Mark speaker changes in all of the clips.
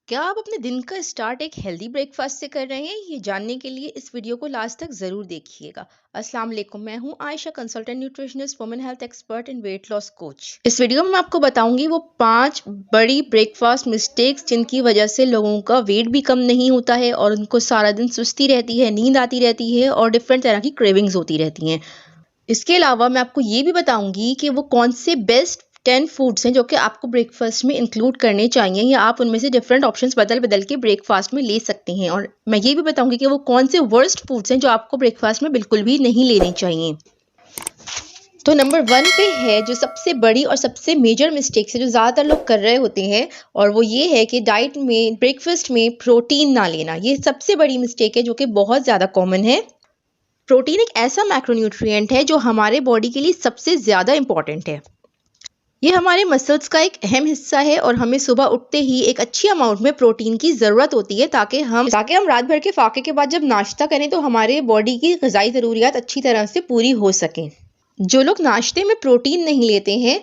Speaker 1: क्या आप अपने दिन का स्टार्ट एक हेल्दी ब्रेकफास्ट से कर रहे हैं? ये जानने के लिए इस वीडियो को लास्ट तक ज़रूर देखिएगा। अस्सलाम वालेकुम, मैं हूँ Ayesha, consultant nutritionist, women health expert and weight loss coach. इस वीडियो में मैं आपको बताऊंगी वो 5 बड़ी ब्रेकफास्ट मिस्टेक्स जिनकी वजह से लोगों का वेट भी कम नहीं होता है और उनको सारा दिन सुस्ती रहती है, नींद आती रहती है और डिफरेंट तरह की क्रेविंग्स होती रहती हैं। इसके अलावा मैं आपको ये भी बताऊंगी कि वो कौन से बेस्ट 10 फूड्स हैं जो कि आपको ब्रेकफास्ट में इंक्लूड करने चाहिए या आप उनमें से डिफरेंट ऑप्शंस बदल बदल के ब्रेकफास्ट में ले सकते हैं। और मैं ये भी बताऊंगी कि वो कौन से वर्स्ट फूड्स हैं जो आपको ब्रेकफास्ट में बिल्कुल भी नहीं लेने चाहिए। तो नंबर 1 पे है जो सबसे बड़ी और सबसे मेजर मिस्टेक्स है जो ज़्यादातर लोग कर रहे होते हैं, और वो ये है कि डाइट में ब्रेकफास्ट में प्रोटीन ना लेना। ये सबसे बड़ी मिस्टेक है जो कि बहुत ज़्यादा कॉमन है। प्रोटीन एक ऐसा मैक्रोन्यूट्रिएंट है जो हमारे बॉडी के लिए सबसे ज़्यादा इम्पॉर्टेंट है। ये हमारे मसल्स का एक अहम हिस्सा है और हमें सुबह उठते ही एक अच्छी अमाउंट में प्रोटीन की ज़रूरत होती है ताकि हम रात भर के फाके के बाद जब नाश्ता करें तो हमारे बॉडी की ग़िज़ाई ज़रूरियात अच्छी तरह से पूरी हो सकें। जो लोग नाश्ते में प्रोटीन नहीं लेते हैं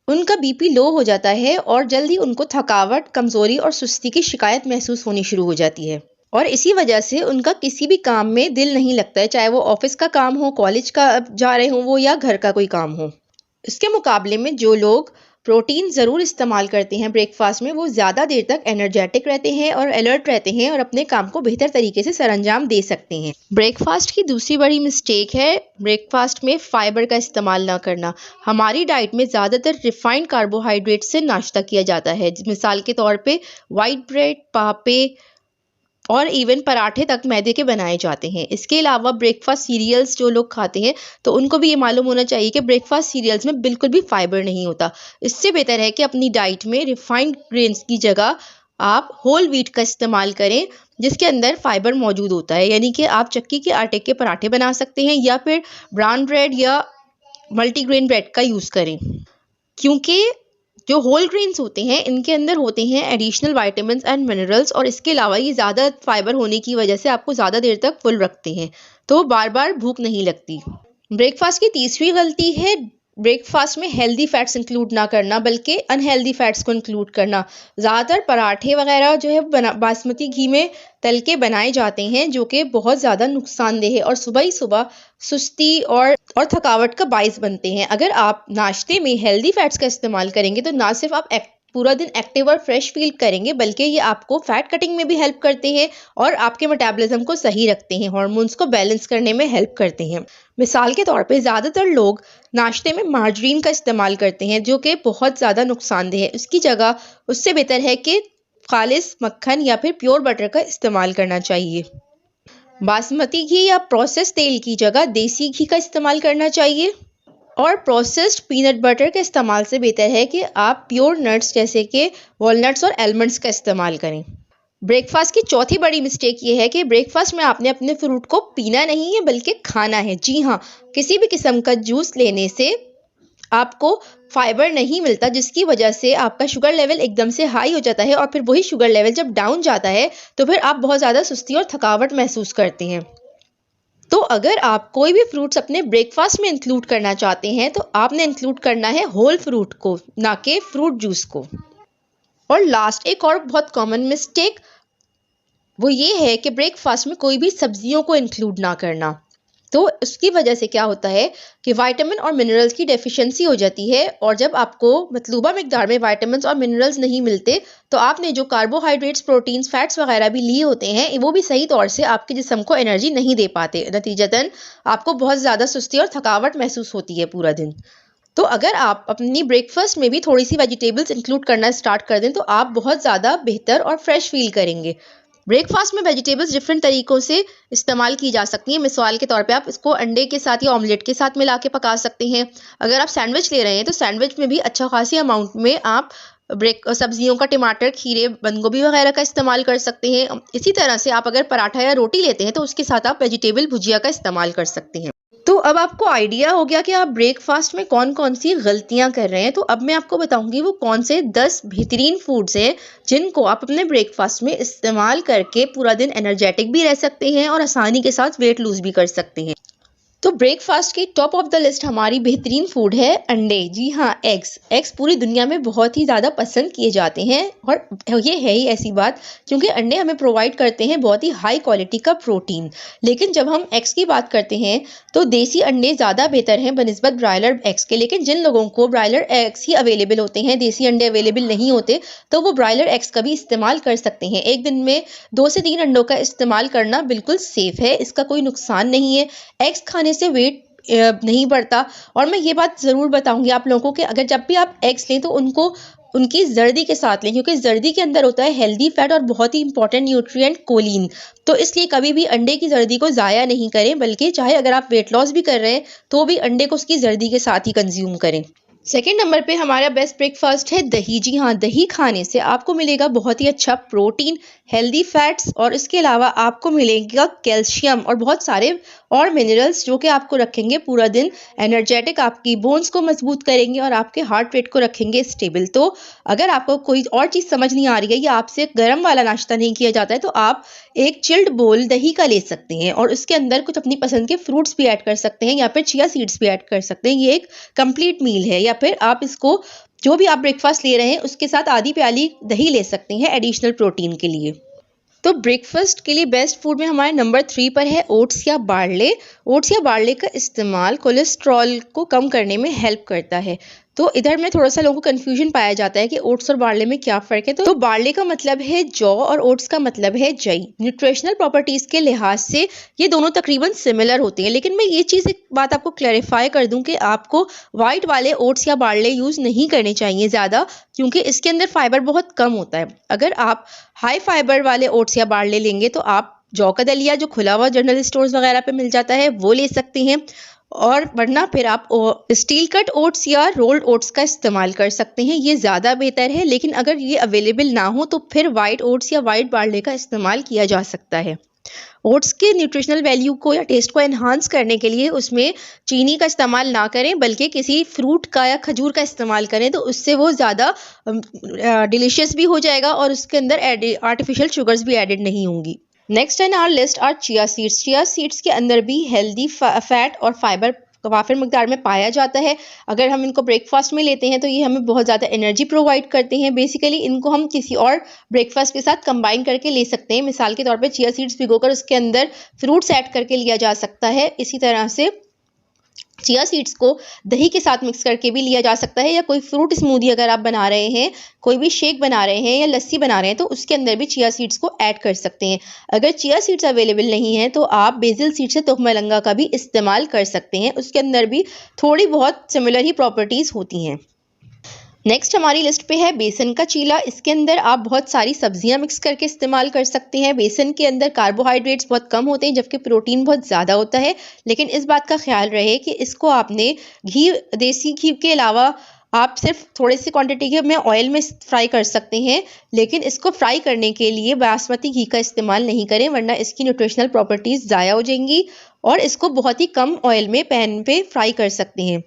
Speaker 1: उनका बीपी लो हो जाता है और जल्दी उनको थकावट, कमज़ोरी और सुस्ती की शिकायत महसूस होनी शुरू हो जाती है, और इसी वजह से उनका किसी भी काम में दिल नहीं लगता है, चाहे वो ऑफिस का काम हो, कॉलेज का जा रहे हो वो, या घर का कोई काम हो। इसके मुकाबले में जो लोग प्रोटीन ज़रूर इस्तेमाल करते हैं ब्रेकफास्ट में, वो ज़्यादा देर तक एनर्जेटिक रहते हैं और अलर्ट रहते हैं और अपने काम को बेहतर तरीके से सरअंजाम दे सकते हैं। ब्रेकफास्ट की दूसरी बड़ी मिस्टेक है ब्रेकफास्ट में फाइबर का इस्तेमाल ना करना। हमारी डाइट में ज़्यादातर रिफाइंड कार्बोहाइड्रेट से नाश्ता किया जाता है। मिसाल के तौर पे वाइट ब्रेड, पापे और इवन पराठे तक मैदे के बनाए जाते हैं। इसके अलावा ब्रेकफास्ट सीरियल्स जो लोग खाते हैं तो उनको भी ये मालूम होना चाहिए कि ब्रेकफास्ट सीरियल्स में बिल्कुल भी फाइबर नहीं होता। इससे बेहतर है कि अपनी डाइट में रिफाइंड ग्रेन्स की जगह आप होल व्हीट का इस्तेमाल करें जिसके अंदर फाइबर मौजूद होता है। यानी कि आप चक्की के आटे के पराठे बना सकते हैं या फिर ब्राउन ब्रेड या मल्टीग्रेन ब्रेड का यूज़ करें, क्योंकि जो होल ग्रेन्स होते हैं इनके अंदर होते हैं एडिशनल विटामिन्स एंड मिनरल्स, और इसके अलावा ये ज़्यादा फाइबर होने की वजह से आपको ज़्यादा देर तक फुल रखते हैं, तो बार बार भूख नहीं लगती। ब्रेकफास्ट की तीसरी गलती है ब्रेकफास्ट में हेल्दी फैट्स इंक्लूड ना करना बल्कि अनहेल्दी फैट्स को इंक्लूड करना। ज़्यादातर पराठे वगैरह जो है बासमती घी में तल के बनाए जाते हैं जो कि बहुत ज़्यादा नुकसानदेह है और सुबह ही सुबह सुस्ती और थकावट का बाइस बनते हैं। अगर आप नाश्ते में हेल्दी फैट्स का इस्तेमाल करेंगे तो ना सिर्फ आप पूरा दिन एक्टिव और फ्रेश फील करेंगे बल्कि ये आपको फैट कटिंग में भी हेल्प करते हैं और आपके मेटाबॉलिज्म को सही रखते हैं, हार्मोन्स को बैलेंस करने में हेल्प करते हैं। मिसाल के तौर पे ज़्यादातर लोग नाश्ते में मार्जरीन का इस्तेमाल करते हैं जो कि बहुत ज़्यादा नुकसानदेह है। उसकी जगह उससे बेहतर है कि खालिस मक्खन या फिर प्योर बटर का इस्तेमाल करना चाहिए। बासमती घी या प्रोसेस तेल की जगह देसी घी का इस्तेमाल करना चाहिए, और प्रोसेस्ड पीनट बटर के इस्तेमाल से बेहतर है कि आप प्योर नट्स जैसे कि वॉलनट्स और आलमंड्स का इस्तेमाल करें। ब्रेकफास्ट की चौथी बड़ी मिस्टेक ये है कि ब्रेकफास्ट में आपने अपने फ्रूट को पीना नहीं है बल्कि खाना है। जी हाँ, किसी भी किस्म का जूस लेने से आपको फाइबर नहीं मिलता जिसकी वजह से आपका शुगर लेवल एकदम से हाई हो जाता है, और फिर वही शुगर लेवल जब डाउन जाता है तो फिर आप बहुत ज़्यादा सुस्ती और थकावट महसूस करते हैं। तो अगर आप कोई भी फ्रूट्स अपने ब्रेकफास्ट में इंक्लूड करना चाहते हैं तो आपने इंक्लूड करना है होल फ्रूट को, ना कि फ्रूट जूस को। और लास्ट एक और बहुत कॉमन मिस्टेक वो ये है कि ब्रेकफास्ट में कोई भी सब्जियों को इंक्लूड ना करना। तो उसकी वजह से क्या होता है कि विटामिन और मिनरल्स की डेफिशिएंसी हो जाती है, और जब आपको मतलूबा मिकदार में विटामिन्स और मिनरल्स नहीं मिलते तो आपने जो कार्बोहाइड्रेट्स, प्रोटीन्स, फैट्स वगैरह भी लिए होते हैं वो भी सही तौर से आपके जिस्म को एनर्जी नहीं दे पाते। नतीजतन आपको बहुत ज़्यादा सुस्ती और थकावट महसूस होती है पूरा दिन। तो अगर आप अपनी ब्रेकफास्ट में भी थोड़ी सी वेजिटेबल्स इंक्लूड करना स्टार्ट कर दें तो आप बहुत ज़्यादा बेहतर और फ्रेश फील करेंगे। ब्रेकफास्ट में वेजिटेबल्स डिफरेंट तरीकों से इस्तेमाल की जा सकती हैं। मिसाल के तौर पे आप इसको अंडे के साथ या ऑमलेट के साथ मिला के पका सकते हैं। अगर आप सैंडविच ले रहे हैं तो सैंडविच में भी अच्छा खासी अमाउंट में आप सब्जियों का, टमाटर, खीरे, बंद गोभी वगैरह का इस्तेमाल कर सकते हैं। इसी तरह से आप अगर पराठा या रोटी लेते हैं तो उसके साथ आप वेजिटेबल भुजिया का इस्तेमाल कर सकते हैं। तो अब आपको आइडिया हो गया कि आप ब्रेकफास्ट में कौन कौन सी गलतियां कर रहे हैं। तो अब मैं आपको बताऊंगी वो कौन से 10 बेहतरीन फूड्स हैं जिनको आप अपने ब्रेकफास्ट में इस्तेमाल करके पूरा दिन एनर्जेटिक भी रह सकते हैं और आसानी के साथ वेट लूज भी कर सकते हैं। तो ब्रेकफास्ट की टॉप ऑफ द लिस्ट हमारी बेहतरीन फूड है अंडे। जी हाँ, एग्स पूरी दुनिया में बहुत ही ज़्यादा पसंद किए जाते हैं और ये है ही ऐसी बात, क्योंकि अंडे हमें प्रोवाइड करते हैं बहुत ही हाई क्वालिटी का प्रोटीन। लेकिन जब हम एग्स की बात करते हैं तो देसी अंडे ज़्यादा बेहतर हैं बनिस्बत ब्रायलर एग्स के। लेकिन जिन लोगों को ब्रायलर एग्स ही अवेलेबल होते हैं, देसी अंडे अवेलेबल नहीं होते, तो वो ब्रायलर एग्स का भी इस्तेमाल कर सकते हैं। एक दिन में 2 से 3 अंडों का इस्तेमाल करना बिल्कुल सेफ है, इसका कोई नुकसान नहीं है। एग्स खाने से वेट नहीं बढ़ता। और मैं ये बात ज़रूर बताऊंगी आप लोगों को कि अगर जब भी आप एग्स लें तो उनको उनकी जर्दी के साथ लें, क्योंकि जर्दी के अंदर होता है हेल्दी फैट और बहुत ही इंपॉर्टेंट न्यूट्रिएंट कोलिन। तो इसलिए कभी भी अंडे की जर्दी को ज़ाया नहीं करें, बल्कि चाहे अगर आप वेट लॉस भी कर रहे हैं तो भी अंडे को उसकी जर्दी के साथ ही कंज्यूम करें। सेकेंड नंबर पे हमारा बेस्ट ब्रेकफास्ट है दही। जी हाँ, दही खाने से आपको मिलेगा बहुत ही अच्छा प्रोटीन, हेल्दी फैट्स और इसके अलावा आपको मिलेगा कैल्शियम और बहुत सारे और मिनरल्स जो कि आपको रखेंगे पूरा दिन एनर्जेटिक, आपकी बोन्स को मजबूत करेंगे और आपके हार्ट रेट को रखेंगे स्टेबल। तो अगर आपको कोई और चीज़ समझ नहीं आ रही है या आपसे गर्म वाला नाश्ता नहीं किया जाता है तो आप एक चिल्ड बोल दही का ले सकते हैं और उसके अंदर कुछ अपनी पसंद के फ्रूट्स भी ऐड कर सकते हैं या फिर चिया सीड्स भी ऐड कर सकते हैं। ये एक कंप्लीट मील है। या फिर आप इसको जो भी आप ब्रेकफास्ट ले रहे हैं उसके साथ आधी प्याली दही ले सकते हैं एडिशनल प्रोटीन के लिए। तो ब्रेकफास्ट के लिए बेस्ट फूड में हमारे नंबर 3 पर है ओट्स या बार्ले। ओट्स या बार्ले का इस्तेमाल कोलेस्ट्रॉल को कम करने में हेल्प करता है। तो इधर में थोड़ा सा लोगों को कन्फ्यूजन पाया जाता है कि ओट्स और बार्ले में क्या फ़र्क है। तो बार्ले का मतलब है जौ और ओट्स का मतलब है जई। न्यूट्रिशनल प्रॉपर्टीज़ के लिहाज से ये दोनों तकरीबन सिमिलर होते हैं। लेकिन मैं ये चीज़ एक बात आपको क्लैरिफाई कर दूं कि आपको वाइट वाले ओट्स या बार्ले यूज़ नहीं करने चाहिए ज़्यादा, क्योंकि इसके अंदर फाइबर बहुत कम होता है। अगर आप हाई फाइबर वाले ओट्स या बार्ले लेंगे तो आप जौ का दलिया जो खुला हुआ जनरल स्टोर्स वगैरह पे मिल जाता है वो ले सकते हैं, और वरना फिर आप स्टील कट ओट्स या रोल्ड ओट्स का इस्तेमाल कर सकते हैं, ये ज़्यादा बेहतर है। लेकिन अगर ये अवेलेबल ना हो तो फिर वाइट ओट्स या वाइट बार्ले का इस्तेमाल किया जा सकता है। ओट्स के न्यूट्रिशनल वैल्यू को या टेस्ट को एनहांस करने के लिए उसमें चीनी का इस्तेमाल ना करें, बल्कि किसी फ्रूट का या खजूर का इस्तेमाल करें, तो उससे वो ज़्यादा डिलीशियस भी हो जाएगा और उसके अंदर आर्टिफिशियल शुगर्स भी एडेड नहीं होंगी। Next in our list are chia seeds. Chia seeds के अंदर भी हेल्दी फैट और फाइबर काफ़ी मकदार में पाया जाता है। अगर हम इनको ब्रेकफास्ट में लेते हैं तो ये हमें बहुत ज़्यादा एनर्जी प्रोवाइड करते हैं। बेसिकली इनको हम किसी और ब्रेकफास्ट के साथ कंबाइन करके ले सकते हैं। मिसाल के तौर पे चिया सीड्स भिगोकर उसके अंदर फ्रूट्स ऐड करके लिया जा सकता है। इसी तरह से चिया सीड्स को दही के साथ मिक्स करके भी लिया जा सकता है, या कोई फ्रूट स्मूदी अगर आप बना रहे हैं, कोई भी शेक बना रहे हैं या लस्सी बना रहे हैं तो उसके अंदर भी चिया सीड्स को ऐड कर सकते हैं। अगर चिया सीड्स अवेलेबल नहीं है तो आप बेसिल सीड्स या तुखमलंगा का भी इस्तेमाल कर सकते हैं, उसके अंदर भी थोड़ी बहुत सिमिलर ही प्रॉपर्टीज़ होती हैं। नेक्स्ट हमारी लिस्ट पे है बेसन का चीला। इसके अंदर आप बहुत सारी सब्जियां मिक्स करके इस्तेमाल कर सकते हैं। बेसन के अंदर कार्बोहाइड्रेट्स बहुत कम होते हैं जबकि प्रोटीन बहुत ज़्यादा होता है। लेकिन इस बात का ख्याल रहे कि इसको आपने देसी घी के अलावा आप सिर्फ थोड़ी सी क्वांटिटी में ऑयल में फ्राई कर सकते हैं, लेकिन इसको फ्राई करने के लिए बासमती घी का इस्तेमाल नहीं करें, वरना इसकी न्यूट्रिशनल प्रॉपर्टीज़ ज़ाया हो जाएंगी। और इसको बहुत ही कम ऑयल में पैन पे फ्राई कर सकते हैं।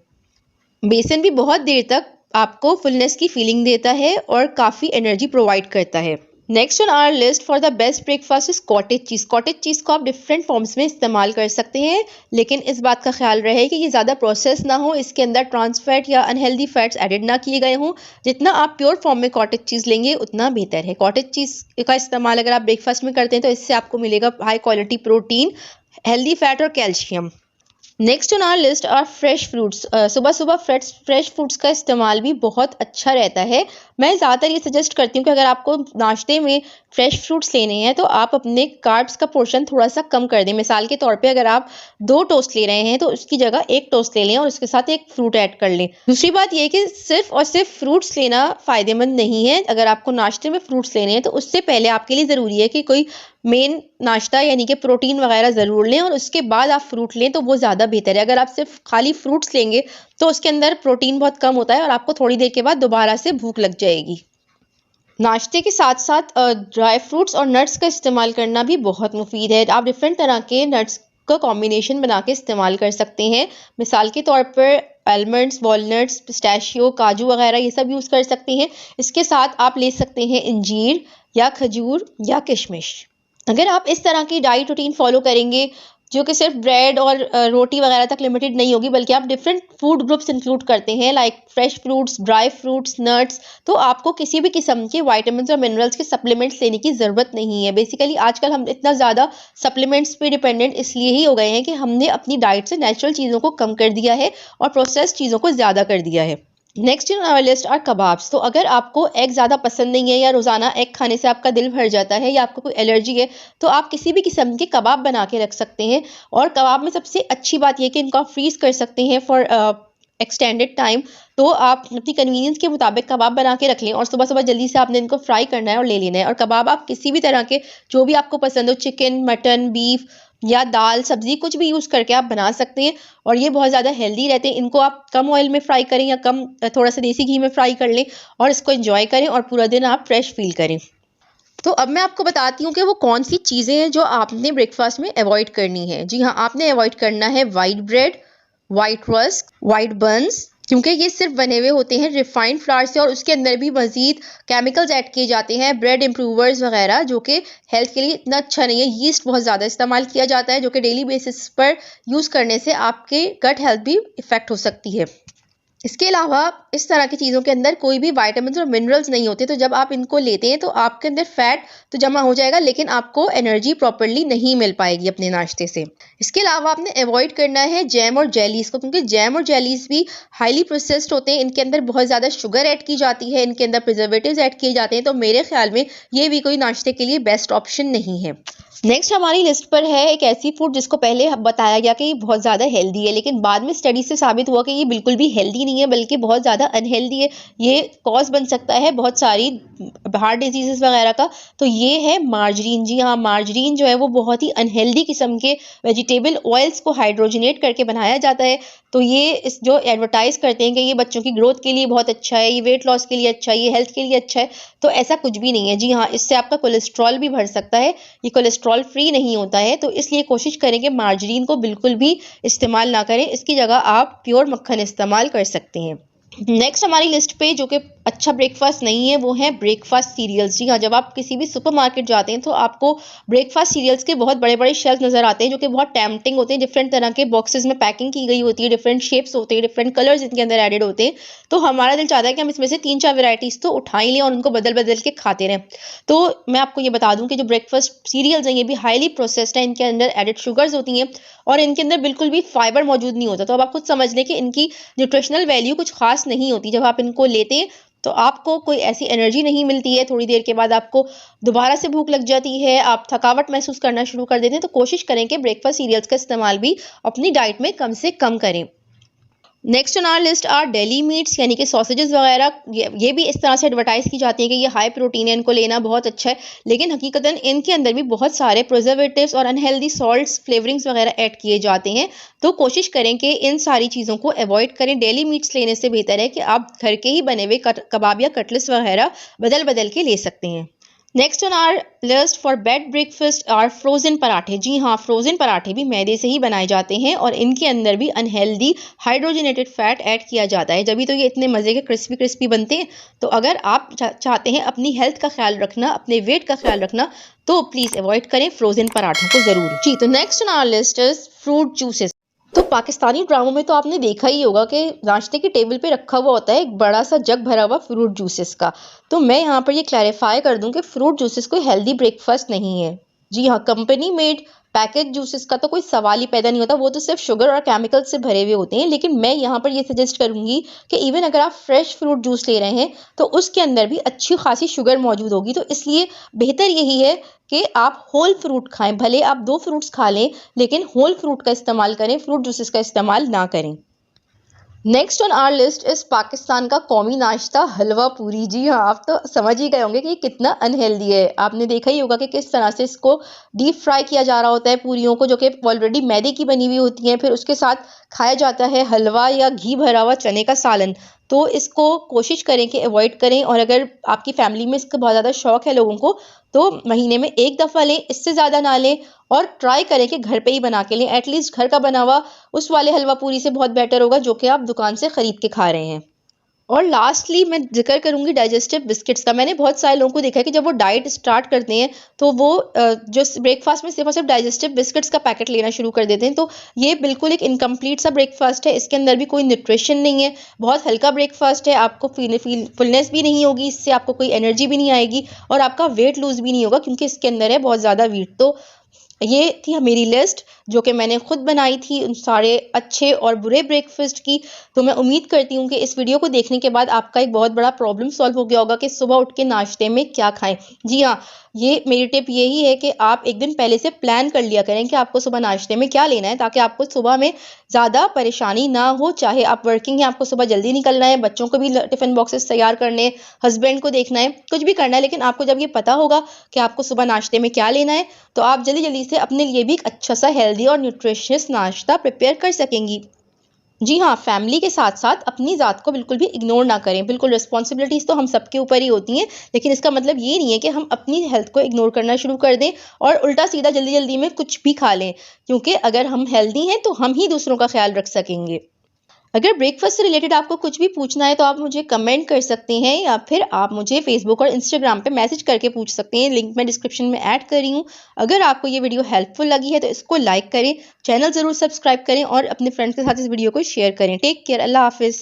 Speaker 1: बेसन भी बहुत देर तक आपको फुलनेस की फीलिंग देता है और काफ़ी एनर्जी प्रोवाइड करता है। Next on our list for the best breakfast is cottage cheese. Cottage cheese को आप डिफरेंट फॉर्म्स में इस्तेमाल कर सकते हैं, लेकिन इस बात का ख्याल रहे कि ये ज़्यादा प्रोसेस ना हो, इसके अंदर ट्रांस फैट या अनहेल्दी फैट्स एडेड ना किए गए हों। जितना आप प्योर फॉर्म में कॉटेज चीज़ लेंगे उतना बेहतर है। कॉटेज चीज़ का इस्तेमाल अगर आप ब्रेकफास्ट में करते हैं तो इससे आपको मिलेगा high quality protein, healthy fat और calcium. Next on our list are fresh fruits. सुबह सुबह फ्रेश फ्रूट्स का इस्तेमाल भी बहुत अच्छा रहता है। मैं ज़्यादातर ये सजेस्ट करती हूँ कि अगर आपको नाश्ते में फ्रेश फ्रूट्स लेने हैं तो आप अपने कार्ब्स का पोर्शन थोड़ा सा कम कर दें। मिसाल के तौर पे अगर आप 2 टोस्ट ले रहे हैं तो उसकी जगह 1 टोस्ट ले लें और उसके साथ 1 फ्रूट ऐड कर लें। दूसरी बात यह कि सिर्फ और सिर्फ फ्रूट्स लेना फ़ायदेमंद नहीं है। अगर आपको नाश्ते में फ्रूट्स लेने हैं तो उससे पहले आपके लिए ज़रूरी है कि कोई मेन नाश्ता यानी कि प्रोटीन वगैरह ज़रूर लें और उसके बाद आप फ्रूट लें तो वो ज़्यादा बेहतर है। अगर आप सिर्फ खाली फ्रूट्स लेंगे तो उसके अंदर प्रोटीन बहुत कम होता है और आपको थोड़ी देर के बाद दोबारा से भूख लग जाएगी। नाश्ते के साथ साथ ड्राई फ्रूट्स और नट्स का इस्तेमाल करना भी बहुत मुफीद है। आप डिफरेंट तरह के नट्स का कॉम्बिनेशन बना के इस्तेमाल कर सकते हैं। मिसाल के तौर पर आलमंड्स, वॉलनट्स, पिस्ताशियो, काजू वगैरह ये सब यूज़ कर सकते हैं। इसके साथ आप ले सकते हैं अंजीर या खजूर या किशमिश। अगर आप इस तरह की डाइट रूटीन फॉलो करेंगे जो कि सिर्फ ब्रेड और रोटी वगैरह तक लिमिटेड नहीं होगी, बल्कि आप डिफरेंट फूड ग्रुप्स इंक्लूड करते हैं like fresh fruits, dry fruits, nuts. तो आपको किसी भी किस्म के वाइटामिन और मिनरल्स के सप्लीमेंट्स लेने की ज़रूरत नहीं है। बेसिकली आजकल हम इतना ज़्यादा सप्लीमेंट्स पे डिपेंडेंट इसलिए ही हो गए हैं कि हमने अपनी डाइट से नेचुरल चीज़ों को कम कर दिया है और प्रोसेस्ड चीज़ों को ज़्यादा कर दिया है। Next in our list are kebabs. तो अगर आपको एग ज़्यादा पसंद नहीं है या रोज़ाना एग खाने से आपका दिल भर जाता है या आपको कोई एलर्जी है, तो आप किसी भी किस्म के कबाब बना के रख सकते हैं। और कबाब में सबसे अच्छी बात यह कि इनको आप फ्रीज़ कर सकते हैं फॉर एक्सटेंडेड टाइम। तो आप अपनी कन्वीनियंस के मुताबिक कबाब बना के रख लें और सुबह सुबह जल्दी से आपने इनको फ्राई करना है और ले लेना है। और कबाब आप किसी भी तरह के जो भी आपको पसंद हो, चिकन, मटन, बीफ या दाल, सब्जी, कुछ भी यूज़ करके आप बना सकते हैं और ये बहुत ज़्यादा हेल्दी रहते हैं। इनको आप कम ऑयल में फ्राई करें या कम थोड़ा सा देसी घी में फ्राई कर लें और इसको एंजॉय करें और पूरा दिन आप फ्रेश फील करें। तो अब मैं आपको बताती हूँ कि वो कौन सी चीज़ें हैं जो आपने ब्रेकफास्ट में अवॉइड करनी है। जी हाँ, आपने अवॉइड करना है white bread, white rusk, white buns, क्योंकि ये सिर्फ बने हुए होते हैं रिफाइंड फ्लावर से और उसके अंदर भी मजीद केमिकल्स ऐड किए जाते हैं, ब्रेड इम्प्रूवर्स वगैरह, जो कि हेल्थ के लिए इतना अच्छा नहीं है। यीस्ट बहुत ज़्यादा इस्तेमाल किया जाता है जो कि डेली बेसिस पर यूज़ करने से आपके गट हेल्थ भी इफ़ेक्ट हो सकती है। इसके अलावा इस तरह की चीज़ों के अंदर कोई भी विटामिन्स और मिनरल्स नहीं होते, तो जब आप इनको लेते हैं तो आपके अंदर फैट तो जमा हो जाएगा लेकिन आपको एनर्जी प्रॉपर्ली नहीं मिल पाएगी अपने नाश्ते से। इसके अलावा आपने अवॉइड करना है जैम और जेलीज़ को, क्योंकि जैम और जेलीज़ भी हाईली प्रोसेस्ड होते हैं। इनके अंदर बहुत ज़्यादा शुगर ऐड की जाती है, इनके अंदर प्रिजर्वेटिव्स ऐड किए जाते हैं। तो मेरे ख्याल में ये भी कोई नाश्ते के लिए बेस्ट ऑप्शन नहीं है। नेक्स्ट हमारी लिस्ट पर है एक ऐसी फूड जिसको पहले बताया गया कि ये बहुत ज़्यादा हेल्दी है, लेकिन बाद में स्टडी से साबित हुआ कि ये बिल्कुल भी हेल्दी नहीं है बल्कि बहुत ज़्यादा अनहेल्दी है। ये कॉज बन सकता है बहुत सारी हार्ट डिजीज़ेज़ वगैरह का। तो ये है मार्जरीन। जी हाँ, मार्जरीन जो है वो बहुत ही अनहेल्दी किस्म के वेजिटेबल ऑयल्स को हाइड्रोजनेट करके बनाया जाता है। तो ये इस जो एडवर्टाइज़ करते हैं कि ये बच्चों की ग्रोथ के लिए बहुत अच्छा है, ये वेट लॉस के लिए अच्छा है, ये हेल्थ के लिए अच्छा है, तो ऐसा कुछ भी नहीं है। जी हाँ, इससे आपका कोलेस्ट्रॉल भी बढ़ सकता है। ये कोलेस्ट्रॉल फ्री नहीं होता है, तो इसलिए कोशिश करें कि मार्जरीन को बिल्कुल भी इस्तेमाल ना करें। इसकी जगह आप प्योर मक्खन इस्तेमाल कर सकते हैं। नेक्स्ट हमारी लिस्ट पे जो कि अच्छा ब्रेकफास्ट नहीं है वो है ब्रेकफास्ट सीरियल्स। जी हाँ, जब आप किसी भी सुपरमार्केट जाते हैं तो आपको ब्रेकफास्ट सीरियल्स के बहुत बड़े बड़े शेल्फ नज़र आते हैं जो कि बहुत टेम्पटिंग होते हैं। डिफरेंट तरह के बॉक्सेस में पैकिंग की गई होती है, डिफरेंट शेप्स होते हैं, डिफरेंट कलर्स इनके अंदर एडेड होते हैं। तो हमारा दिल चाहता है कि हम इसमें से 3-4 वेराइटीज़ तो उठा ही लें और उनको बदल बदल के खाते रहें। तो मैं आपको ये बता दूं कि जो ब्रेकफास्ट सीरियल्स हैं ये भी हाईली प्रोसेस्ड है, इनके अंदर एडेड शुगर्स होती हैं और इनके अंदर बिल्कुल भी फाइबर मौजूद नहीं होता। तो अब आप खुद समझ लें कि इनकी न्यूट्रिशनल वैल्यू कुछ खास नहीं होती। जब आप इनको लेते हैं तो आपको कोई ऐसी एनर्जी नहीं मिलती है, थोड़ी देर के बाद आपको दोबारा से भूख लग जाती है, आप थकावट महसूस करना शुरू कर देते हैं। तो कोशिश करें कि ब्रेकफास्ट सीरियल्स का इस्तेमाल भी अपनी डाइट में कम से कम करें। Next on our list are deli meats, यानी कि सॉसेजेस वगैरह। ये भी इस तरह से एडवर्टाइज की जाती है कि ये हाई प्रोटीन है, इनको लेना बहुत अच्छा है, लेकिन हकीकतन इनके अंदर भी बहुत सारे प्रिजर्वेटिव्स और अनहेल्दी सॉल्ट्स, फ्लेवरिंग्स वगैरह ऐड किए जाते हैं। तो कोशिश करें कि इन सारी चीज़ों को अवॉइड करें। डेली मीट्स लेने से बेहतर है कि आप घर के ही बने हुए कबाब या कटलेट्स वगैरह बदल बदल के ले सकते हैं। Next on our list for bad breakfast are frozen पराठे। जी हाँ, फ्रोजन पराठे भी मैदे से ही बनाए जाते हैं और इनके अंदर भी अनहेल्दी हाइड्रोजनेटेड फैट ऐड किया जाता है, जभी तो ये इतने मज़े के क्रिस्पी क्रिस्पी बनते हैं। तो अगर आप चाहते हैं अपनी हेल्थ का ख्याल रखना, अपने वेट का ख्याल रखना, तो प्लीज़ अवॉइड करें फ्रोजन पराठों को ज़रूर। जी, तो next on our list is fruit juices. तो पाकिस्तानी ड्रामों में तो आपने देखा ही होगा कि नाश्ते की टेबल पे रखा हुआ होता है एक बड़ा सा जग भरा हुआ फ्रूट जूसेस का। तो मैं यहाँ पर ये क्लैरिफाई कर दूं कि फ्रूट जूसेस कोई हेल्दी ब्रेकफास्ट नहीं है। जी हाँ, कंपनी मेड पैकेज जूसेस का तो कोई सवाल ही पैदा नहीं होता, वो तो सिर्फ शुगर और केमिकल से भरे हुए होते हैं। लेकिन मैं यहाँ पर ये सजेस्ट करूंगी कि इवन अगर आप फ्रेश फ्रूट जूस ले रहे हैं तो उसके अंदर भी अच्छी खासी शुगर मौजूद होगी। तो इसलिए बेहतर यही है कि आप होल फ्रूट खाएं। भले आप 2 फ्रूट्स खा लें लेकिन होल फ्रूट का इस्तेमाल करें, फ्रूट जूसेस का इस्तेमाल ना करें। नेक्स्ट ऑन आवर लिस्ट इस पाकिस्तान का कौमी नाश्ता हलवा पूरी। जी हाँ, आप तो समझ ही गए होंगे कि ये कितना अनहेल्दी है। आपने देखा ही होगा कि किस तरह से इसको डीप फ्राई किया जा रहा होता है पूरियों को, जो कि ऑलरेडी मैदे की बनी हुई होती हैं। फिर उसके साथ खाया जाता है हलवा या घी भरा हुआ चने का सालन। तो इसको कोशिश करें कि अवॉइड करें, और अगर आपकी फैमिली में इसका बहुत ज़्यादा शौक है लोगों को तो महीने में 1 दफ़ा लें, इससे ज़्यादा ना लें। और ट्राई करें कि घर पे ही बना के लें। एटलीस्ट घर का बना हुआ उस वाले हलवा पूरी से बहुत बेटर होगा जो कि आप दुकान से ख़रीद के खा रहे हैं। और लास्टली मैं ज़िक्र करूँगी डाइजेस्टिव बिस्किट्स का। मैंने बहुत सारे लोगों को देखा है कि जब वो डाइट स्टार्ट करते हैं तो वो जो ब्रेकफास्ट में सिर्फ और सिर्फ डाइजेस्टिव बिस्किट्स का पैकेट लेना शुरू कर देते हैं। तो ये बिल्कुल एक इनकम्प्लीट सा ब्रेकफास्ट है, इसके अंदर भी कोई न्यूट्रिशन नहीं है, बहुत हल्का ब्रेकफास्ट है। आपको फुलनेस भी नहीं होगी, इससे आपको कोई एनर्जी भी नहीं आएगी और आपका वेट लूज़ भी नहीं होगा क्योंकि इसके अंदर है बहुत ज़्यादा व्हीट। तो ये थी मेरी लिस्ट जो कि मैंने खुद बनाई थी उन सारे अच्छे और बुरे ब्रेकफास्ट की। तो मैं उम्मीद करती हूँ कि इस वीडियो को देखने के बाद आपका एक बहुत बड़ा प्रॉब्लम सॉल्व हो गया होगा कि सुबह उठ के नाश्ते में क्या खाएं। जी हाँ, ये मेरी टिप यही है कि आप एक दिन पहले से प्लान कर लिया करें कि आपको सुबह नाश्ते में क्या लेना है, ताकि आपको सुबह में ज़्यादा परेशानी ना हो। चाहे आप वर्किंग हैं, आपको सुबह जल्दी निकलना है, बच्चों को भी टिफ़िन बॉक्सेस तैयार करने हैं, हस्बैंड को देखना है, कुछ भी करना है, लेकिन आपको जब ये पता होगा कि आपको सुबह नाश्ते में क्या लेना है, तो आप जल्दी-जल्दी से अपने लिए भी एक अच्छा-सा हेल्दी और न्यूट्रिशियस नाश्ता प्रिपेयर कर सकेंगी। जी हाँ, फैमिली के साथ-साथ अपनी ज़ात को बिल्कुल भी इग्नोर ना करें। बिल्कुल रिस्पॉन्सिबिलिटीज़ तो हम सबके ऊपर ही होती हैं, लेकिन इसका मतलब ये नहीं है कि हम अपनी हेल्थ को इग्नोर करना शुरू कर दें और उल्टा-सीधा जल्दी-जल्दी में कुछ भी खा लें, क्योंकि अगर हम हेल्दी हैं, तो हम ही दूसरों का ख़्याल रख सकेंगे। अगर ब्रेकफास्ट से रिलेटेड आपको कुछ भी पूछना है तो आप मुझे कमेंट कर सकते हैं या फिर आप मुझे फेसबुक और इंस्टाग्राम पे मैसेज करके पूछ सकते हैं। लिंक मैं डिस्क्रिप्शन में ऐड कर रही हूँ। अगर आपको ये वीडियो हेल्पफुल लगी है तो इसको लाइक करें, चैनल ज़रूर सब्सक्राइब करें और अपने फ्रेंड्स के साथ इस वीडियो को शेयर करें। टेक केयर, अल्लाह हाफिज़।